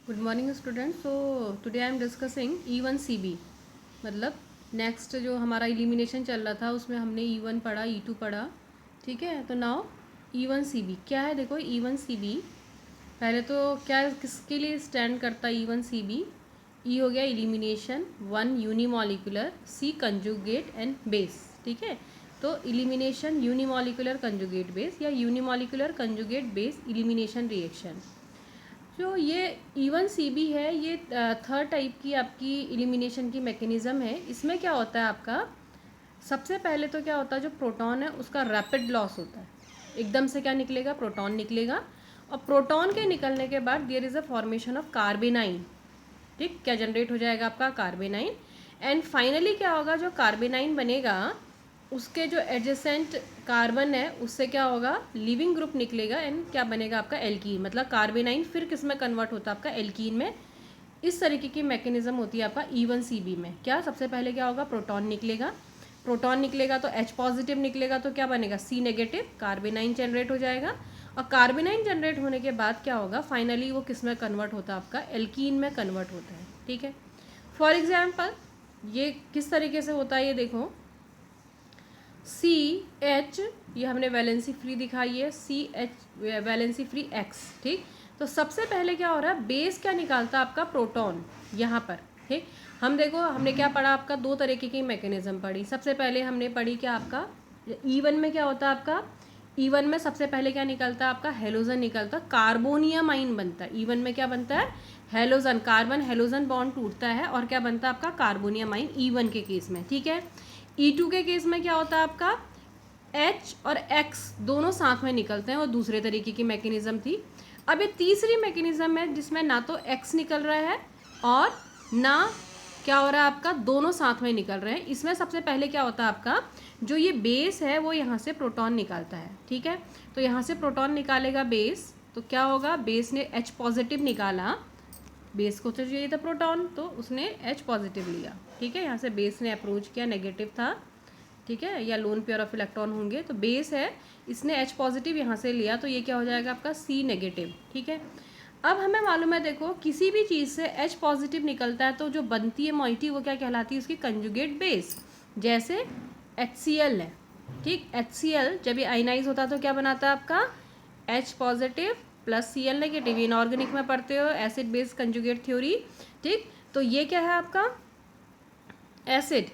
Good morning student. So today I am discussing E1CB। मतलब next जो हमारा elimination चल रहा था उसमें हमने E1 पढ़ा, E2 पढ़ा। ठीक है, तो नाउ E1CB क्या है। देखो E1CB पहले तो क्या किसके लिए स्टैंड करता है। E1CB ई हो गया elimination, 1 unimolecular, C conjugate and base. ठीक है, तो एलिमिनेशन यूनिमॉलिकुलर कंजुगेट बेस या unimolecular conjugate base elimination reaction. जो ये E1CB है ये थर्ड टाइप की आपकी एलिमिनेशन की मैकेनिज़्म है। इसमें क्या होता है आपका, सबसे पहले तो क्या होता है, जो प्रोटॉन है उसका रैपिड लॉस होता है। एकदम से क्या निकलेगा, प्रोटॉन निकलेगा। और प्रोटॉन के निकलने के बाद there is a formation of carbanion. ठीक, क्या जनरेट हो जाएगा आपका कार्बेनाइन। एंड फाइनली क्या होगा, जो कार्बेनाइन बनेगा उसके जो एडजेसेंट कार्बन है उससे क्या होगा, लिविंग ग्रुप निकलेगा एंड क्या बनेगा आपका एल्कीन। मतलब कार्बेनाइन फिर किस में कन्वर्ट होता है आपका, एल्कीन में। इस तरीके की मैकेनिज्म होती है आपका E1CB में। क्या सबसे पहले क्या होगा, प्रोटॉन निकलेगा। प्रोटॉन निकलेगा तो H पॉजिटिव निकलेगा, तो क्या बनेगा, C नेगेटिव, कार्बेनाइन जनरेट हो जाएगा। और कार्बेनाइन जनरेट होने के बाद क्या होगा, फाइनली वो किस में कन्वर्ट होता है आपका, एल्कीन में कन्वर्ट होता है। ठीक है, फॉर एग्जाम्पल ये किस तरीके से होता है ये देखो। CH ये हमने वैलेंसी फ्री दिखाई है, CH वैलेंसी फ्री X। ठीक, तो सबसे पहले क्या हो रहा है, बेस क्या निकालता है आपका, प्रोटॉन यहाँ पर। ठीक, हम देखो हमने क्या पढ़ा आपका, दो तरीके की मैकेनिज्म पढ़ी। सबसे पहले हमने पढ़ी क्या आपका, E1 में क्या होता है आपका, E1 में सबसे पहले क्या निकलता है आपका, हेलोजन निकलता, कार्बोनियम आइन बनता है। E1 में क्या बनता है, हेलोजन, कार्बन हेलोजन बॉन्ड टूटता है और क्या बनता है आपका, कार्बोनियम आइन, E1 के केस में। ठीक है, E2 के केस में क्या होता है आपका, H और X दोनों साथ में निकलते हैं, और दूसरे तरीके की मैकेनिज्म थी। अब ये तीसरी मैकेनिज्म है जिसमें ना तो X निकल रहा है और ना क्या हो रहा है आपका, दोनों साथ में निकल रहे हैं। इसमें सबसे पहले क्या होता है आपका, जो ये बेस है वो यहाँ से प्रोटॉन निकालता है। ठीक है, तो यहाँ से प्रोटॉन निकालेगा बेस, तो क्या होगा, बेस ने H पॉजिटिव निकाला, बेस को तो चाहिए था प्रोटॉन, तो उसने H पॉजिटिव लिया। ठीक है, यहाँ से बेस ने अप्रोच किया, नेगेटिव था। ठीक है, या लोन पेयर ऑफ इलेक्ट्रॉन होंगे, तो बेस है, इसने H पॉजिटिव यहाँ से लिया, तो ये क्या हो जाएगा आपका, C नेगेटिव। ठीक है, अब हमें मालूम है, देखो किसी भी चीज़ से H पॉजिटिव निकलता है तो जो बनती है मॉइटी वो क्या कहलाती है, उसकी कंजुगेट बेस। जैसे HCl है। ठीक, HCl जब ये आयनाइज होता है तो क्या बनाता है आपका, H positive plus Cl negative. Inorganic में पढ़ते हो एसिड बेस कंजुगेट थ्योरी। ठीक, तो ये क्या है आपका एसिड।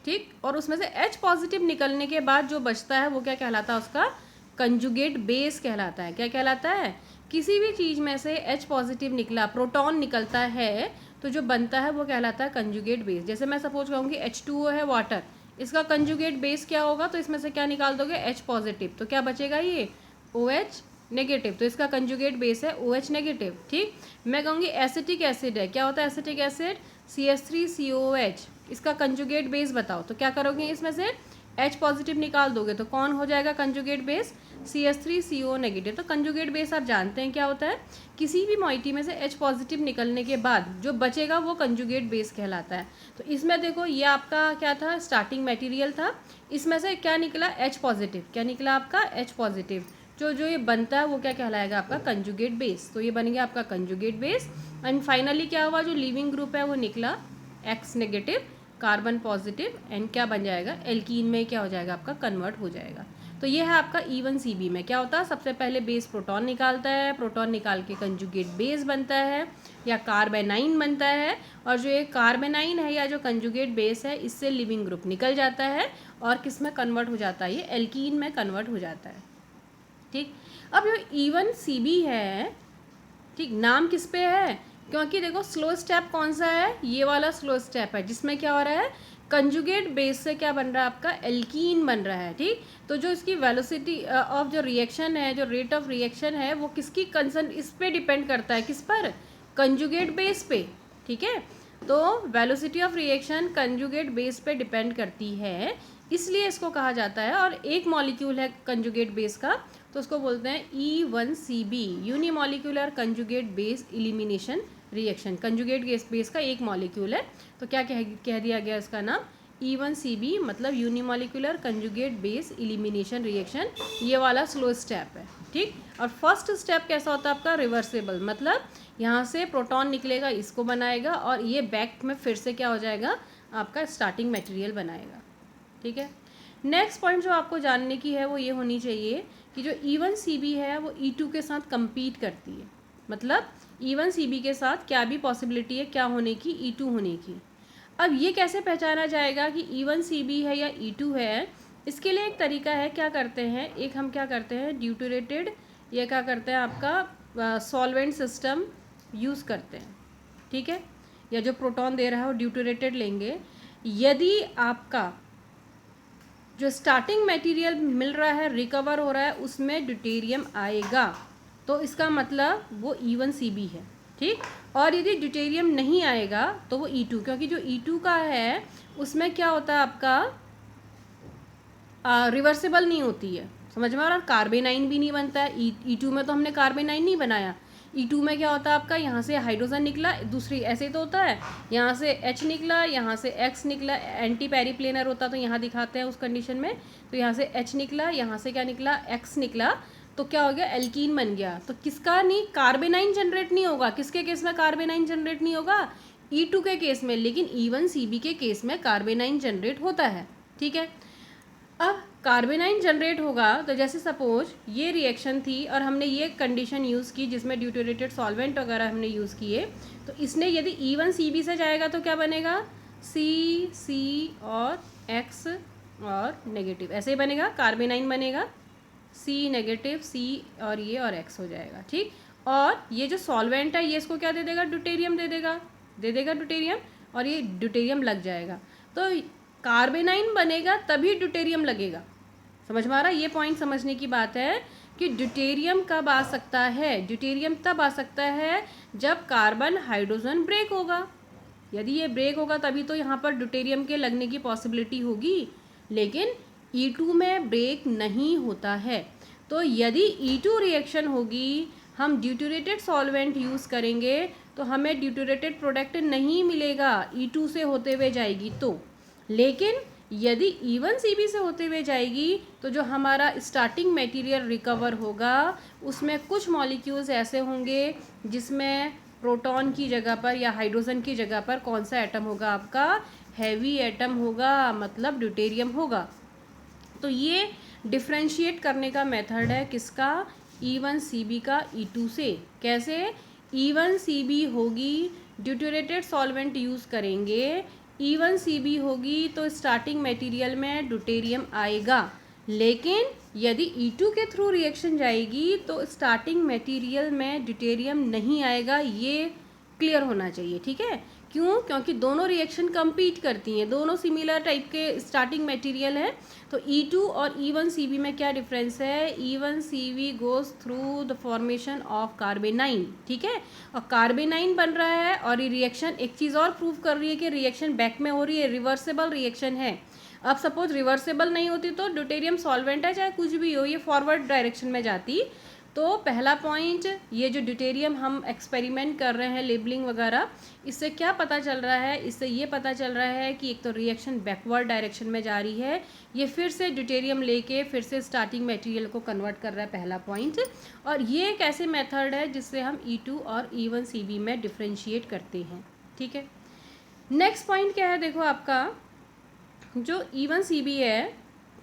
ठीक, और उसमें से H पॉजिटिव निकलने के बाद जो बचता है वो क्या कहलाता है, उसका कंजुगेट बेस कहलाता है। क्या कहलाता है, किसी भी चीज़ में से H पॉजिटिव निकला, प्रोटॉन निकलता है, तो जो बनता है वो कहलाता है कंजुगेट बेस। जैसे मैं सपोज कहूँगी H2O है वाटर, इसका कंजुगेट बेस क्या होगा, तो इसमें से क्या निकाल दोगे, H पॉजिटिव, तो क्या बचेगा ये OH नेगेटिव, तो इसका कंजुगेट बेस है OH नेगेटिव। ठीक, मैं कहूँगी एसिटिक एसिड है, क्या होता है एसिटिक एसिड, CH3COOH, इसका कंजुगेट बेस बताओ, तो क्या करोगे, इसमें से H पॉजिटिव निकाल दोगे तो कौन हो जाएगा कंजुगेट बेस, CH3CO नेगेटिव। तो कंजुगेट बेस आप जानते हैं क्या होता है, किसी भी मॉइटी में से H पॉजिटिव निकलने के बाद जो बचेगा वो कंजुगेट बेस कहलाता है। तो इसमें देखो ये आपका क्या था, स्टार्टिंग मटेरियल था, इसमें से क्या निकला, H पॉजिटिव, क्या निकला आपका H पॉजिटिव। जो जो ये बनता है वो क्या कहलाएगा आपका कंजुगेट बेस। तो ये बन गया आपका कंजुगेट बेस। एंड फाइनली क्या हुआ, जो लिविंग ग्रुप है वो निकला X negative, carbon positive, and क्या बन जाएगा, एल्कीन में क्या हो जाएगा आपका, कन्वर्ट हो जाएगा। तो ये है आपका E1CB में क्या होता है, सबसे पहले बेस प्रोटॉन निकालता है, प्रोटॉन निकाल के कंजुगेट बेस बनता है या कार्बेनाइन बनता है, और जो ये कार्बेनाइन है या जो कंजुगेट बेस है इससे लिविंग ग्रुप निकल जाता है और किस में कन्वर्ट हो जाता है, ये एल्कीन में कन्वर्ट हो जाता है। ठीक, अब जो E1CB है, ठीक, नाम किस पे है, क्योंकि देखो स्लो स्टेप कौन सा है, ये वाला स्लो स्टेप है जिसमें क्या हो रहा है, कंजुगेट बेस से क्या बन रहा है आपका, एल्कीन बन रहा है। ठीक, तो जो इसकी वेलोसिटी ऑफ जो रिएक्शन है, जो रेट ऑफ रिएक्शन है, वो किसकी कंसर्न, इस पे डिपेंड करता है, किस पर, कंजुगेट बेस पे। ठीक है, तो velocity of reaction conjugate base पे डिपेंड करती है, इसलिए इसको कहा जाता है। और एक मॉलिक्यूल है कंजुगेट बेस का, तो उसको बोलते हैं E1CB, unimolecular conjugate base elimination reaction. Conjugate base का एक मॉलिक्यूल है, तो क्या कह दिया गया इसका नाम, E1CB, मतलब unimolecular conjugate base elimination reaction. ये वाला स्लो स्टेप है। ठीक, और फर्स्ट स्टेप कैसा होता है आपका, रिवर्सेबल, मतलब यहाँ से प्रोटॉन निकलेगा, इसको बनाएगा और ये बैक में फिर से क्या हो जाएगा, आपका स्टार्टिंग मटेरियल बनाएगा। ठीक है। नेक्स्ट पॉइंट जो आपको जानने की है वो ये होनी चाहिए कि जो E1CB है वो E2 के साथ compete करती है, मतलब E1CB के साथ क्या भी पॉसिबिलिटी है क्या होने की, E2 होने की। अब ये कैसे पहचाना जाएगा कि E1CB है या E2 है, इसके लिए एक तरीका है, क्या करते हैं, एक हम क्या करते हैं, ड्यूटरेटेड, ये क्या करते हैं आपका सॉल्वेंट सिस्टम यूज़ करते हैं। ठीक है, या जो प्रोटॉन दे रहा है वो ड्यूटरेटेड लेंगे। यदि आपका जो स्टार्टिंग मटेरियल मिल रहा है, रिकवर हो रहा है, उसमें ड्यूटेरियम आएगा तो इसका मतलब वो E1CB है। ठीक, और यदि ड्यूटेरियम नहीं आएगा तो वो E2, क्योंकि जो E2 का है उसमें क्या होता है आपका रिवर्सिबल नहीं होती है, समझ में आ रहा, कार्बेनाइन भी नहीं बनता है। E2 में तो हमने कार्बेनाइन नहीं बनाया। E2 में क्या होता है आपका, यहाँ से हाइड्रोजन निकला, दूसरी ऐसे तो होता है, यहाँ से H निकला, यहाँ से X निकला, एंटी पेरीप्लेनर होता तो यहाँ दिखाते हैं उस कंडीशन में, तो यहाँ से H निकला, यहाँ से क्या निकला, X निकला, तो क्या हो गया, एल्कीन बन गया। तो किसका नहीं, कार्बेनाइन जनरेट नहीं होगा, किसके केस में कार्बेनाइन जनरेट नहीं होगा, E2 के केस में, लेकिन E1CB के केस में कार्बेनाइन जनरेट होता है। ठीक है, अब कार्बेनाइन जनरेट होगा तो जैसे सपोज ये रिएक्शन थी और हमने ये कंडीशन यूज़ की जिसमें ड्यूटरेटेड सॉल्वेंट वगैरह हमने यूज़ किए, तो इसने यदि E1CB से जाएगा तो क्या बनेगा, C और X और नेगेटिव, ऐसे ही बनेगा, कार्बेनाइन बनेगा, C नेगेटिव, C और ये और X हो जाएगा। ठीक, और ये जो सॉल्वेंट है ये इसको क्या दे देगा, ड्यूटेरियम दे देगा ड्यूटेरियम, और ये ड्यूटेरियम लग जाएगा, तो कार्बेनाइन बनेगा तभी ड्यूटेरियम लगेगा। समझ में आ रहा है, ये पॉइंट समझने की बात है कि ड्यूटेरियम कब आ सकता है, ड्यूटेरियम तब आ सकता है जब कार्बन हाइड्रोजन ब्रेक होगा। यदि ये ब्रेक होगा तभी तो यहाँ पर ड्यूटेरियम के लगने की पॉसिबिलिटी होगी, लेकिन E2 में ब्रेक नहीं होता है। तो यदि E2 रिएक्शन होगी, हम ड्यूटरेटेड सॉल्वेंट यूज़ करेंगे तो हमें ड्यूटरेटेड प्रोडक्ट नहीं मिलेगा, E2 से होते हुए जाएगी तो। लेकिन यदि E1CB से होते हुए जाएगी तो जो हमारा स्टार्टिंग मटेरियल रिकवर होगा उसमें कुछ मॉलिक्यूल्स ऐसे होंगे जिसमें प्रोटॉन की जगह पर या हाइड्रोजन की जगह पर कौन सा एटम होगा, आपका हैवी एटम होगा, मतलब ड्यूटेरियम होगा। तो ये डिफ्रेंशिएट करने का मेथड है किसका, E1CB का E2 से। कैसे, E1CB होगी, ड्यूटरेटेड सॉल्वेंट यूज़ करेंगे, E1CB होगी तो स्टार्टिंग मटेरियल में ड्यूटेरियम आएगा, लेकिन यदि E2 के थ्रू रिएक्शन जाएगी तो स्टार्टिंग मटेरियल में ड्यूटेरियम नहीं आएगा, ये क्लियर होना चाहिए। ठीक है, क्यों, क्योंकि दोनों रिएक्शन compete करती हैं, दोनों सिमिलर टाइप के स्टार्टिंग मटेरियल है। तो E2 और E1CB में क्या डिफरेंस है, E1CB goes through the formation of carbanion. ठीक है, और कार्बेनाइन बन रहा है और ये रिएक्शन एक चीज़ और प्रूव कर रही है कि रिएक्शन बैक में हो रही है, रिवर्सेबल रिएक्शन है। अब सपोज रिवर्सेबल नहीं होती तो ड्यूटेरियम सॉल्वेंट है चाहे कुछ भी हो, ये फॉरवर्ड डायरेक्शन में जाती। तो पहला पॉइंट, ये जो ड्यूटेरियम हम एक्सपेरिमेंट कर रहे हैं लेबलिंग वगैरह, इससे क्या पता चल रहा है, इससे ये पता चल रहा है कि एक तो रिएक्शन बैकवर्ड डायरेक्शन में जा रही है, ये फिर से ड्यूटेरियम लेके फिर से स्टार्टिंग मटेरियल को कन्वर्ट कर रहा है, पहला पॉइंट। और ये एक ऐसे मेथड है जिससे हम E2 और E1CB में डिफ्रेंशिएट करते हैं। ठीक है, नेक्स्ट पॉइंट क्या है, देखो आपका जो E1CB है,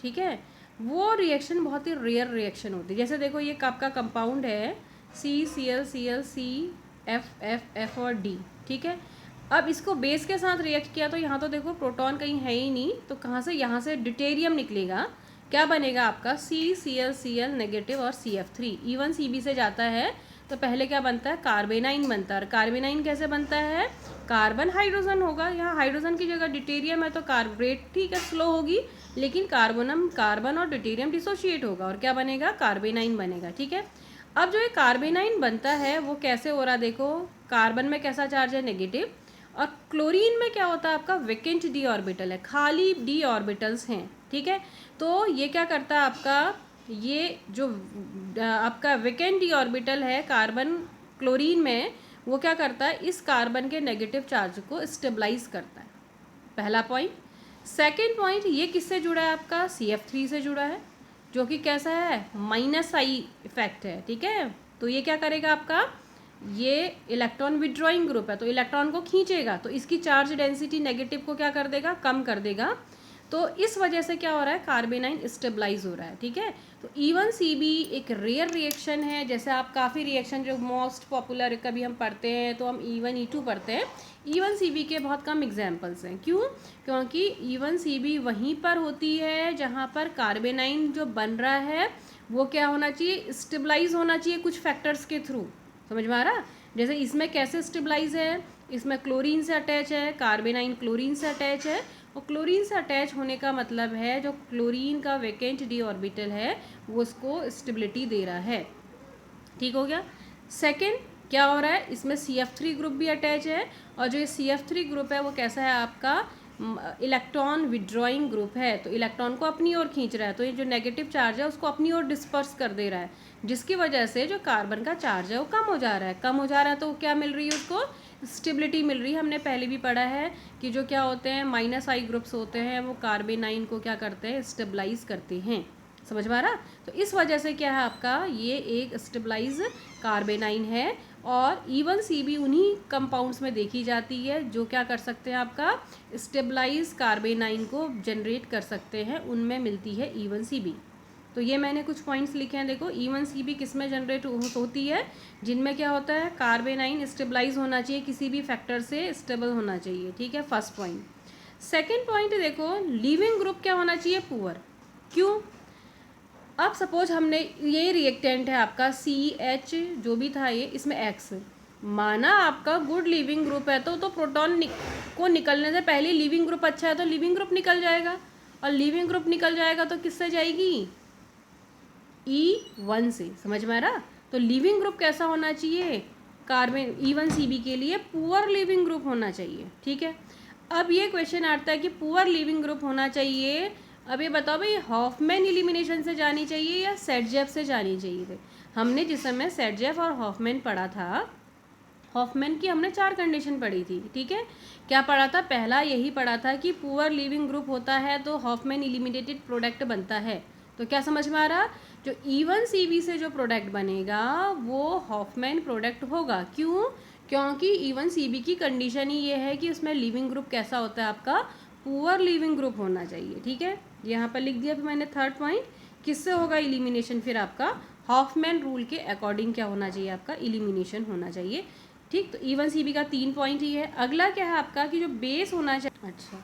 ठीक है, वो रिएक्शन बहुत ही रेयर रिएक्शन होती है। जैसे देखो ये आपका कंपाउंड है CCl और D। ठीक है, अब इसको बेस के साथ रिएक्ट किया तो यहाँ तो देखो प्रोटॉन कहीं है ही नहीं, तो कहाँ से, यहाँ से ड्यूटेरियम निकलेगा, क्या बनेगा आपका CCl नेगेटिव और CF3। E1CB से जाता है तो पहले क्या बनता है, कार्बेनाइन बनता है। और कार्बेनाइन कैसे बनता है, कार्बन हाइड्रोजन होगा, यहाँ हाइड्रोजन की जगह ड्यूटेरियम है तो कार्बोरेट ठीक है स्लो होगी, लेकिन कार्बन और ड्यूटेरियम डिसोशिएट होगा और क्या बनेगा, कार्बेनाइन बनेगा। ठीक है, अब जो ये कार्बेनाइन बनता है वो कैसे हो रहा, देखो कार्बन में कैसा चार्ज है, नेगेटिव, और क्लोरीन में क्या होता है आपका वेकेंट डी ऑर्बिटल है, खाली डी ऑर्बिटल्स हैं। ठीक है, तो ये क्या करता है आपका, ये जो आपका वेकेंट डी ऑर्बिटल है कार्बन क्लोरीन में, वो क्या करता है, इस कार्बन के नेगेटिव चार्ज को स्टेबलाइज करता है, पहला पॉइंट। सेकेंड पॉइंट, ये किससे जुड़ा है आपका, CF3 से जुड़ा है। जो कि कैसा है, माइनस आई इफेक्ट है, ठीक है। तो ये क्या करेगा आपका, ये इलेक्ट्रॉन विड्रॉइंग ग्रुप है तो इलेक्ट्रॉन को खींचेगा, तो इसकी चार्ज डेंसिटी नेगेटिव को क्या कर देगा, कम कर देगा। तो इस वजह से क्या हो रहा है, कार्बेनाइन स्टेबलाइज हो रहा है, ठीक है। तो E1CB एक रेयर रिएक्शन है। जैसे आप काफ़ी रिएक्शन जो मोस्ट पॉपुलर कभी हम पढ़ते हैं तो हम E1 E2 पढ़ते हैं, E1CB के बहुत कम एग्जाम्पल्स हैं। क्यों, क्योंकि E1CB वहीं पर होती है जहाँ पर कार्बेनाइन जो बन रहा है वो क्या होना चाहिए, स्टेबलाइज होना चाहिए कुछ फैक्टर्स के थ्रू। समझ में आ रहा, जैसे इसमें कैसे स्टेबलाइज है, इसमें क्लोरीन से अटैच है, कार्बेनाइन क्लोरीन से अटैच है, और क्लोरीन से अटैच होने का मतलब है जो क्लोरीन का वैकेंट डी ऑर्बिटल है वो उसको स्टेबिलिटी दे रहा है, ठीक हो गया। सेकंड क्या हो रहा है, इसमें CF3 ग्रुप भी अटैच है, और जो ये CF3 ग्रुप है वो कैसा है आपका, इलेक्ट्रॉन विड्रॉइंग ग्रुप है, तो इलेक्ट्रॉन को अपनी ओर खींच रहा है, तो ये जो नेगेटिव चार्ज है उसको अपनी ओर डिस्पर्स कर दे रहा है, जिसकी वजह से जो कार्बन का चार्ज है वो कम हो जा रहा है, कम हो जा रहा है, तो क्या मिल रही है उसको, स्टेबिलिटी मिल रही है। हमने पहले भी पढ़ा है कि जो क्या होते हैं माइनस आई ग्रुप्स होते हैं वो कार्बेनाइन को क्या करते हैं, स्टेबलाइज करते हैं। समझ में आ रहा, तो इस वजह से क्या है आपका, ये एक स्टेबलाइज कार्बेनाइन है, और E1CB उन्हीं कंपाउंड्स में देखी जाती है जो क्या कर सकते हैं, आपका स्टेबलाइज कार्बेनाइन को जनरेट कर सकते हैं, उनमें मिलती है E1CB। तो ये मैंने कुछ पॉइंट्स लिखे हैं, देखो E1CB किस में जनरेट होती है, जिनमें क्या होता है, कार्बेनाइन स्टेबलाइज होना चाहिए, किसी भी फैक्टर से स्टेबल होना चाहिए, ठीक है, फर्स्ट पॉइंट। सेकेंड पॉइंट देखो, लीविंग ग्रुप क्या होना चाहिए, पुअर। क्यों, अब सपोज हमने ये रिएक्टेंट है आपका CH जो भी था ये, इसमें X माना आपका गुड लिविंग ग्रुप है, तो प्रोटॉन को निकलने से पहले लिविंग ग्रुप अच्छा है तो लिविंग ग्रुप निकल जाएगा, और लिविंग ग्रुप निकल जाएगा तो किससे जाएगी, E1 से। समझ में आ रहा, तो लिविंग ग्रुप कैसा होना चाहिए, कार्बन E1CB के लिए पुअर लिविंग ग्रुप होना चाहिए, ठीक है। अब ये क्वेश्चन आता है कि पुअर लिविंग ग्रुप होना चाहिए, अब ये बताओ भाई हॉफमैन एलिमिनेशन से जानी चाहिए या सेटजेफ से जानी चाहिए थे। हमने जिस समय सेटजेफ और हॉफमैन पढ़ा था, हॉफमैन की हमने 4 कंडीशन पढ़ी थी, ठीक है। क्या पढ़ा था, पहला यही पढ़ा था कि पुअर लिविंग ग्रुप होता है तो हॉफमैन एलिमिनेटेड प्रोडक्ट बनता है। तो क्या समझ में आ रहा, जो E1CB से जो प्रोडक्ट बनेगा वो हॉफमैन प्रोडक्ट होगा। क्यों, क्योंकि E1CB की कंडीशन ही ये है कि उसमें लिविंग ग्रुप कैसा होता है आपका, पुअर लिविंग ग्रुप होना चाहिए, ठीक है। यहाँ पर लिख दिया फिर मैंने थर्ड पॉइंट, किससे होगा एलिमिनेशन, फिर आपका हॉफमैन रूल के अकॉर्डिंग क्या होना चाहिए, आपका एलिमिनेशन होना चाहिए, ठीक। तो E1CB का 3 पॉइंट ही है। अगला क्या है आपका कि जो बेस होना चाहिए, अच्छा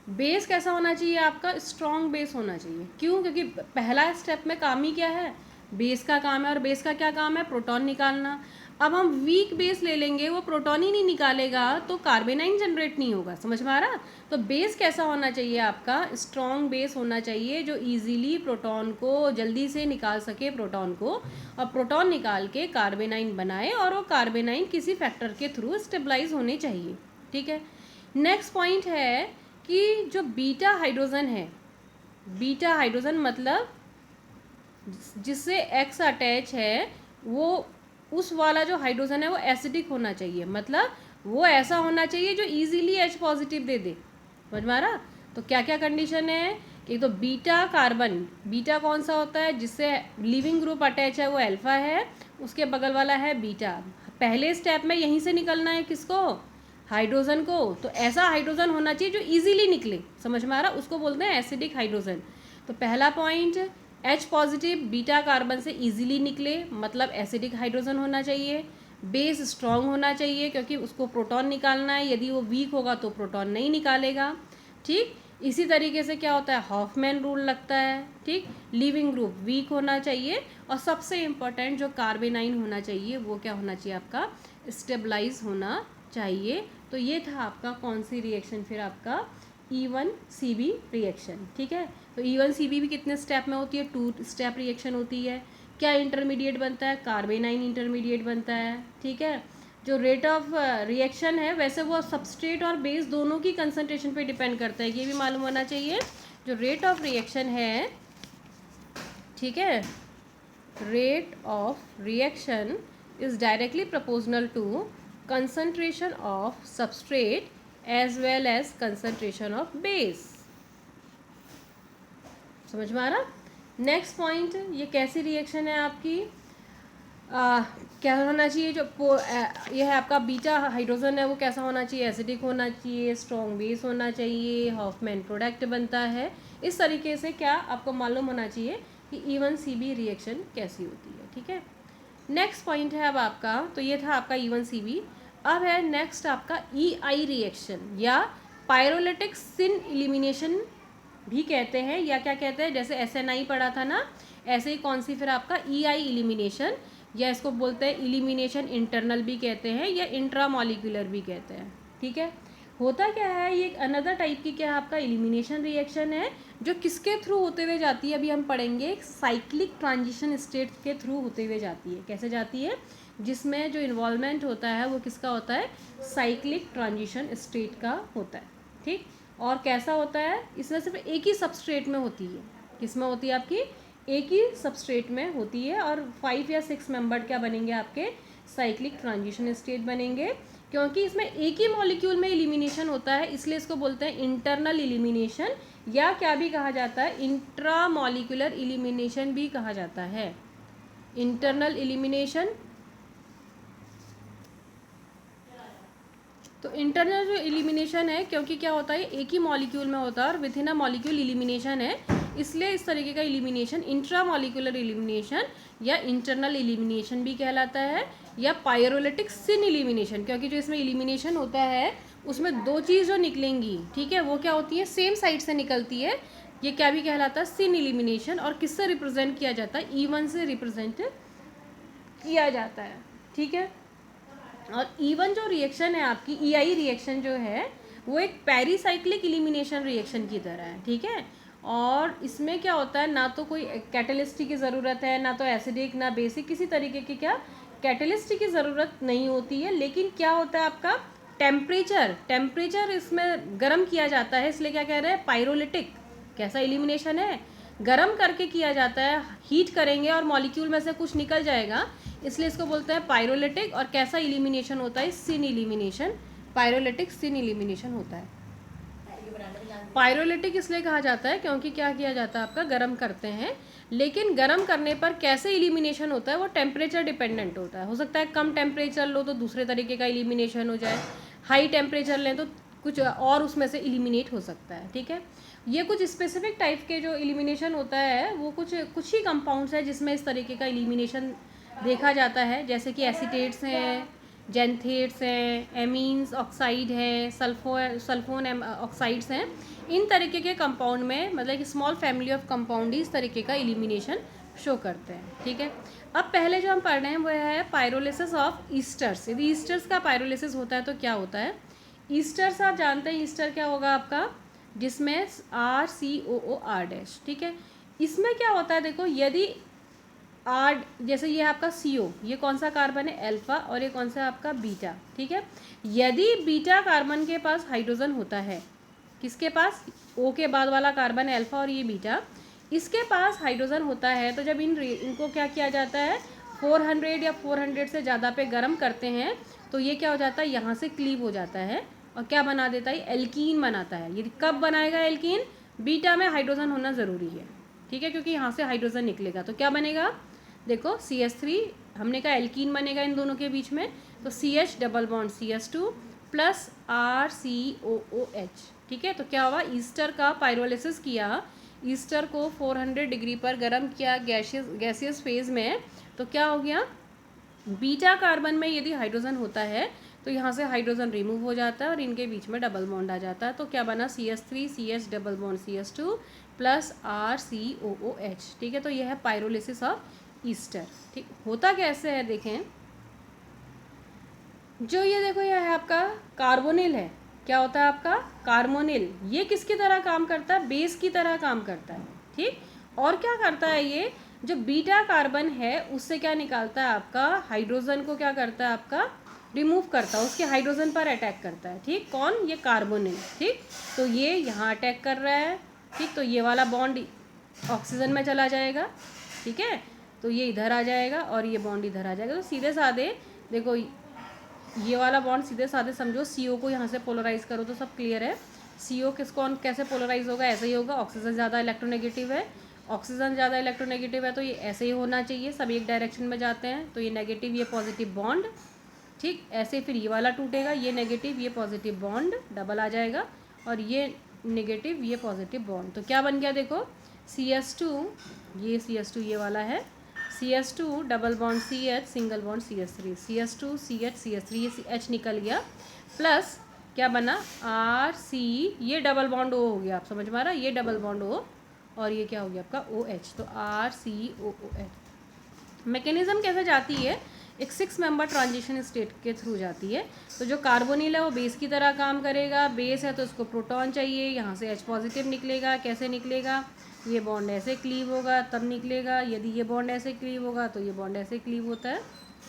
बेस कैसा होना चाहिए आपका, स्ट्रॉन्ग बेस होना चाहिए। क्यों, क्योंकि पहला स्टेप में काम ही क्या है, बेस का काम है, और बेस का क्या काम है, प्रोटॉन निकालना। अब हम वीक बेस ले लेंगे, वो प्रोटॉन ही नहीं निकालेगा तो कार्बेनाइन जनरेट नहीं होगा। समझ में आ रहा, तो बेस कैसा होना चाहिए आपका, स्ट्रॉन्ग बेस होना चाहिए जो इजीली प्रोटॉन को जल्दी से निकाल सके प्रोटॉन को, और प्रोटॉन निकाल के कार्बेनाइन बनाए, और वो कार्बेनाइन किसी फैक्टर के थ्रू स्टेबलाइज होने चाहिए, ठीक है। नेक्स्ट पॉइंट है कि जो बीटा हाइड्रोजन है, बीटा हाइड्रोजन मतलब जिससे X अटैच है, वो उस वाला जो हाइड्रोजन है वो एसिडिक होना चाहिए, मतलब वो ऐसा होना चाहिए जो इजीली H पॉजिटिव दे दे। समझ में आ रहा, तो क्या क्या कंडीशन है कि तो बीटा कार्बन, बीटा कौन सा होता है, जिससे लिविंग ग्रुप अटैच है वो अल्फा है, उसके बगल वाला है बीटा। पहले स्टेप में यहीं से निकलना है किसको, हाइड्रोजन को, तो ऐसा हाइड्रोजन होना चाहिए जो इजीली निकले। समझ में आ रहा, उसको बोलते हैं एसिडिक हाइड्रोजन। तो पहला point, H positive beta carbon से इजीली निकले, मतलब एसिडिक हाइड्रोजन होना चाहिए। बेस स्ट्रॉन्ग होना चाहिए क्योंकि उसको प्रोटॉन निकालना है, यदि वो वीक होगा तो प्रोटॉन नहीं निकालेगा, ठीक। इसी तरीके से क्या होता है, हॉफमैन रूल लगता है, ठीक। लिविंग ग्रुप वीक होना चाहिए, और सबसे इम्पोर्टेंट जो कार्बेनाइन होना चाहिए वो क्या होना चाहिए, आपका स्टेबलाइज होना चाहिए। तो ये था आपका कौन सी रिएक्शन, फिर आपका E1CB रिएक्शन, ठीक है। तो E1CB भी कितने स्टेप में होती है, 2 स्टेप रिएक्शन होती है। क्या इंटरमीडिएट बनता है, कार्बेनाइन इंटरमीडिएट बनता है, ठीक है। जो रेट ऑफ रिएक्शन है वैसे वो सबस्ट्रेट और बेस दोनों की कंसंट्रेशन पे डिपेंड करता है, ये भी मालूम होना चाहिए। जो रेट ऑफ रिएक्शन है, ठीक है, rate of reaction is directly proportional to concentration of substrate as well as concentration of base। समझ में आ रहा, नेक्स्ट पॉइंट, ये कैसी रिएक्शन है आपकी, क्या होना चाहिए जो ये है आपका बीटा हाइड्रोजन है वो कैसा होना चाहिए, एसिडिक होना चाहिए, स्ट्रॉन्ग बेस होना चाहिए, हॉफमैन प्रोडक्ट बनता है। इस तरीके से क्या आपको मालूम होना चाहिए कि E1CB रिएक्शन कैसी होती है। ठीक है, नेक्स्ट पॉइंट है अब आपका, तो ये था आपका E1CB। अब है नेक्स्ट आपका EI रिएक्शन या पायरोलिटिक सिन इलिमिनेशन भी कहते हैं, या क्या कहते हैं, जैसे SNI पढ़ा था ना, ऐसे ही कौन सी फिर आपका EI इलिमिनेशन, या इसको बोलते हैं इलिमिनेशन इंटरनल भी कहते हैं या इंट्रामॉलिक्यूलर भी कहते हैं। ठीक है, होता क्या है, ये एक अनदर टाइप की क्या आपका इलिमिनेशन रिएक्शन है जो किसके थ्रू होते हुए जाती है, अभी हम पढ़ेंगे, साइक्लिक ट्रांजिशन स्टेट के थ्रू होते हुए जाती है। कैसे जाती है, जिसमें जो इन्वॉल्वमेंट होता है वो किसका होता है, साइक्लिक ट्रांजिशन स्टेट का होता है। ठीक, और कैसा होता है, इसमें सिर्फ एक ही सबस्ट्रेट में होती है। किसमें होती है आपकी, एक ही सबस्ट्रेट में होती है, और 5 या 6 मेंबर्ड क्या बनेंगे आपके, साइक्लिक ट्रांजिशन स्टेट बनेंगे। क्योंकि इसमें एक ही मॉलिक्यूल में इलिमिनेशन होता है, इसलिए इसको बोलते हैं इंटरनल इलिमिनेशन, या क्या भी कहा जाता है, इंट्रामॉलिक्यूलर इलिमिनेशन भी कहा जाता है। इंटरनल इलिमिनेशन, तो इंटरनल जो इलिमिनेशन है, क्योंकि क्या होता है एक ही मॉलिक्यूल में होता है और with in a molecule elimination है, इसलिए इस तरीके का इलिमिनेशन इंट्रामॉलिक्यूलर इलिमिनेशन या इंटरनल इलिमिनेशन भी कहलाता है, या पायरोलिटिक सिन इलिमिनेशन, क्योंकि जो इसमें इलिमिनेशन होता है उसमें दो चीज़ जो निकलेंगी, ठीक है, वो क्या होती है, सेम साइड से निकलती है। ये क्या भी कहलाता है, सिन इलिमिनेशन, और किससे रिप्रेजेंट किया जाता है, E1 से रिप्रेजेंट किया जाता है। ठीक है, और E1 जो रिएक्शन है आपकी, EI रिएक्शन जो है वो एक पेरीसाइक्लिक इलिमिनेशन रिएक्शन की तरह है। ठीक है, और इसमें क्या होता है, ना तो कोई कैटलिस्ट की ज़रूरत है, ना तो एसिडिक, ना बेसिक, किसी तरीके की क्या कैटलिस्ट की ज़रूरत नहीं होती है। लेकिन क्या होता है आपका टेम्परेचर इसमें गर्म किया जाता है, इसलिए क्या कह रहे हैं, पायरोलिटिक। कैसा इलिमिनेशन है, गर्म करके किया जाता है, हीट करेंगे और मॉलिक्यूल में से कुछ निकल जाएगा, इसलिए इसको बोलते हैं पायरोलिटिक। और कैसा इलिमिनेशन होता है, सिन इलिमिनेशन, पायरोलिटिक सिन इलिमिनेशन होता है। पायरोलिटिक इसलिए कहा जाता है क्योंकि क्या किया जाता है आपका, गर्म करते हैं, लेकिन गर्म करने पर कैसे इलिमिनेशन होता है वो टेम्परेचर डिपेंडेंट होता है। हो सकता है कम टेम्परेचर लो तो दूसरे तरीके का इलिमिनेशन हो जाए, हाई टेम्परेचर लें तो कुछ और उसमें से इलिमिनेट हो सकता है। ठीक है, ये कुछ स्पेसिफिक टाइप के जो इलिमिनेशन होता है वो कुछ ही कंपाउंड्स है जिसमें इस तरीके का इलिमिनेशन देखा जाता है, जैसे कि एसीटेट्स हैं, जेंथेट्स हैं, एमीन्स ऑक्साइड है, सल्फोन ऑक्साइड्स हैं। इन तरीके के कंपाउंड में, मतलब कि स्मॉल फैमिली ऑफ कंपाउंड, इस तरीके का इलिमिनेशन शो करते हैं। ठीक है, अब पहले जो हम पढ़ रहे हैं वो है पायरोलिसिस ऑफ ईस्टर्स। यदि ईस्टर्स का पायरोलिसिस होता है तो क्या होता है, ईस्टर्स आप जानते हैं, ईस्टर क्या होगा आपका, जिसमें RCOOR-। ठीक है, इसमें क्या होता है, देखो, यदि R, जैसे ये आपका CO, ये कौन सा कार्बन है, अल्फा, और ये कौन सा आपका बीटा। ठीक है, यदि बीटा कार्बन के पास हाइड्रोजन होता है, किसके पास, O के बाद वाला कार्बन है अल्फा और ये बीटा, इसके पास हाइड्रोजन होता है, तो जब इनको क्या किया जाता है, 400 या 400 से ज़्यादा पे गर्म करते हैं, तो ये क्या हो जाता है, यहाँ से क्लीव हो जाता है और क्या बना देता है, एल्कीन बनाता है। ये कब बनाएगा एल्कीन, बीटा में हाइड्रोजन होना ज़रूरी है। ठीक है, क्योंकि यहाँ से हाइड्रोजन निकलेगा, तो क्या बनेगा, देखो CH3, हमने कहा एल्कीन बनेगा इन दोनों के बीच में, तो CH double bond CH2 plus RCOOH। ठीक है, तो क्या हुआ, ईस्टर का पायरोलिसिस किया, ईस्टर को 400 डिग्री पर गर्म किया गैसियस फेज में, तो क्या हो गया, बीटा कार्बन में यदि हाइड्रोजन होता है तो यहाँ से हाइड्रोजन रिमूव हो जाता है और इनके बीच में डबल बॉन्ड आ जाता है, तो क्या बना, CH3 CH double bond CH2 plus RCOOH। ठीक है, तो यह है पायरोलिसिस ऑफ ईस्टर। ठीक, होता कैसे है, देखें, जो ये देखो यह है आपका कार्बोनिल है, क्या होता है आपका कार्बोनिल, ये किसकी तरह काम करता है, बेस की तरह काम करता है। ठीक, और क्या करता है, ये जो बीटा कार्बन है उससे क्या निकालता है आपका, हाइड्रोजन को क्या करता है आपका, रिमूव करता है, उसके हाइड्रोजन पर अटैक करता है। ठीक, कौन, ये कार्बोनिल। ठीक, तो ये यहाँ अटैक कर रहा है। ठीक, तो ये वाला बॉन्ड ऑक्सीजन में चला जाएगा। ठीक है, तो ये इधर आ जाएगा और ये बॉन्ड इधर आ जाएगा, तो सीधे साधे देखो, ये वाला बॉन्ड सीधे साधे समझो, CO को यहाँ से पोलराइज करो तो सब क्लियर है। CO कैसे पोलराइज होगा, ऐसा ही होगा, ऑक्सीजन ज़्यादा इलेक्ट्रोनेगेटिव है ऑक्सीजन ज़्यादा इलेक्ट्रोनेगेटिव है तो ये ऐसे ही होना चाहिए, सब एक डायरेक्शन में जाते हैं, तो ये नेगेटिव ये पॉजिटिव बॉन्ड, ठीक। ऐसे फिर ये वाला टूटेगा, ये नेगेटिव ये पॉजिटिव बॉन्ड डबल आ जाएगा, और ये नेगेटिव ये पॉजिटिव बॉन्ड, तो क्या बन गया देखो CS2, ये CS2 ये वाला है, CS2 double bond CH single bond CS3, CS2 CH CS3, ये H निकल गया, प्लस क्या बना RC, ये डबल बॉन्ड O हो गया, आप समझ में आ रहा है, ये डबल बॉन्ड O, और ये क्या हो गया आपका OH, तो RCOOH। मैकेनिज्म कैसे जाती है, एक 6 मेंबर ट्रांजिशन स्टेट के थ्रू जाती है। तो जो कार्बोनिल है वो बेस की तरह काम करेगा, बेस है तो उसको प्रोटॉन चाहिए, यहाँ से H पॉजिटिव निकलेगा, कैसे निकलेगा, ये बॉन्ड ऐसे क्लीव होगा तब निकलेगा, यदि ये बॉन्ड ऐसे क्लीव होगा तो ये बॉन्ड ऐसे क्लीव होता है,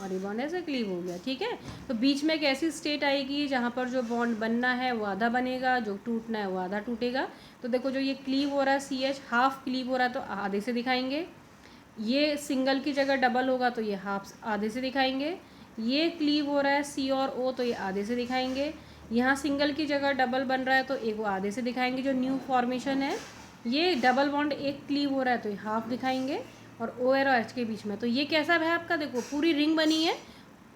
और ये बॉन्ड ऐसे क्लीव हो गया, ठीक है। तो बीच में एक ऐसी स्टेट आएगी जहाँ पर जो बॉन्ड बनना है वो आधा बनेगा, जो टूटना है वो आधा टूटेगा। तो देखो जो ये क्लीव हो रहा है CH हाफ क्लीव हो रहा है तो आधे से दिखाएंगे, ये सिंगल की जगह डबल होगा तो ये हाफ आधे से दिखाएंगे, ये क्लीव हो रहा है C और O तो ये आधे से दिखाएंगे, यहाँ सिंगल की जगह डबल बन रहा है तो एक वो आधे से दिखाएंगे, जो न्यू फॉर्मेशन है ये डबल बॉन्ड एक क्लीव हो रहा है तो ये हाफ दिखाएंगे, और O और H के बीच में, तो ये कैसा है आपका देखो पूरी रिंग बनी है,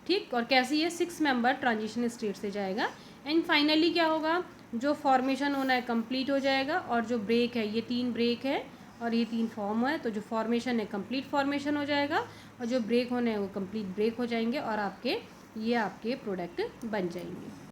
ठीक। और कैसी है 6 मेंबर ट्रांजिशन स्टेट से जाएगा, एंड फाइनली क्या होगा, जो फॉर्मेशन होना है कंप्लीट हो जाएगा, और जो ब्रेक है ये 3 ब्रेक है और ये 3 फॉर्म है, तो जो फॉर्मेशन है कंप्लीट फॉर्मेशन हो जाएगा, और जो ब्रेक होने हैं वो कंप्लीट ब्रेक हो जाएंगे, और आपके ये आपके प्रोडक्ट बन जाएंगे।